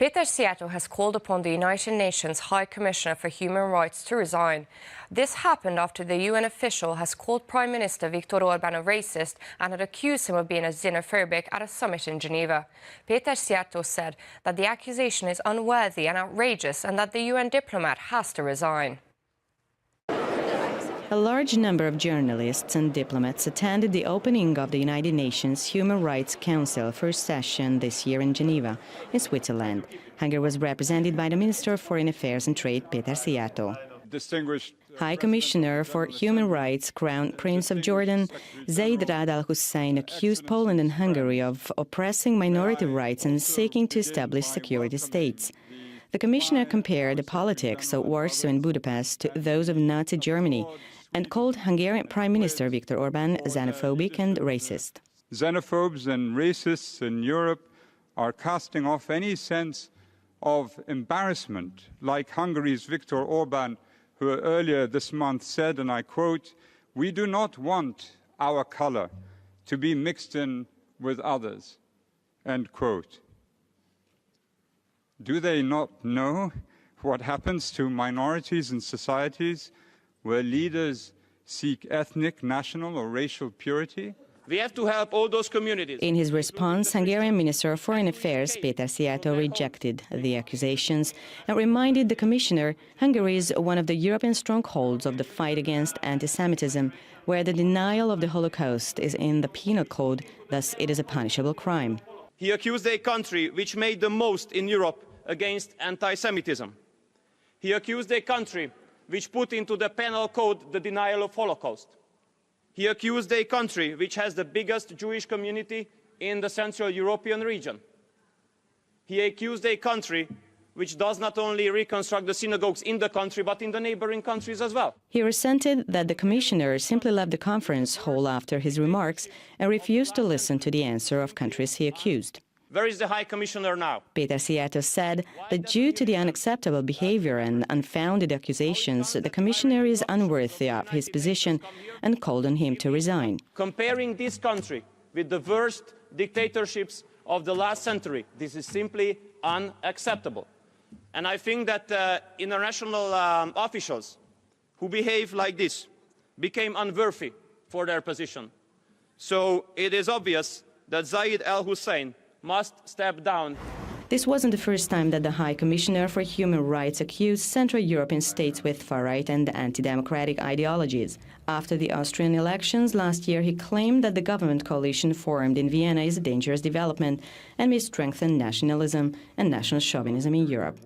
Peter Szijjártó has called upon the United Nations High Commissioner for Human Rights to resign. This happened after the UN official has called Prime Minister Viktor Orbán a racist and had accused him of being a xenophobic at a summit in Geneva. Peter Szijjártó said that the accusation is unworthy and outrageous and that the UN diplomat has to resign. A large number of journalists and diplomats attended the opening of the United Nations Human Rights Council first session this year in Geneva, in Switzerland. Hungary was represented by the Minister of Foreign Affairs and Trade, Peter Szijjártó. High Commissioner for Human Rights, Crown Prince of Jordan, Zeid bin Ra'ad al-Hussein accused Poland and Hungary of oppressing minority rights and seeking to establish security states. The Commissioner compared the politics of Warsaw and Budapest to those of Nazi Germany and called Hungarian Prime Minister Viktor Orbán xenophobic and racist. Xenophobes and racists in Europe are casting off any sense of embarrassment, like Hungary's Viktor Orbán, who earlier this month said, and I quote, "We do not want our color to be mixed in with others," end quote. Do they not know what happens to minorities in societies where leaders seek ethnic, national or racial purity? We have to help all those communities. In his response, Hungarian Minister of Foreign Affairs Peter Szijjártó rejected the accusations and reminded the Commissioner Hungary is one of the European strongholds of the fight against anti-Semitism, where the denial of the Holocaust is in the penal code, thus it is a punishable crime. He accused a country which made the most in Europe against anti-Semitism. He accused a country which put into the penal code the denial of Holocaust. He accused a country which has the biggest Jewish community in the Central European region. He accused a country which does not only reconstruct the synagogues in the country, but in the neighboring countries as well. He resented that the Commissioner simply left the conference hall after his remarks and refused to listen to the answer of countries he accused. Where is the High Commissioner now? Peter Szijjártó said that due to the unacceptable behavior and unfounded accusations, the Commissioner is unworthy of his position and called on him to resign. Comparing this country with the worst dictatorships of the last century, this is simply unacceptable. And I think that international officials who behave like this became unworthy for their position. So it is obvious that Zeid al-Hussein must step down. This wasn't the first time that the High Commissioner for Human Rights accused Central European states with far-right and anti-democratic ideologies. After the Austrian elections last year, he claimed that the government coalition formed in Vienna is a dangerous development and may strengthen nationalism and national chauvinism in Europe.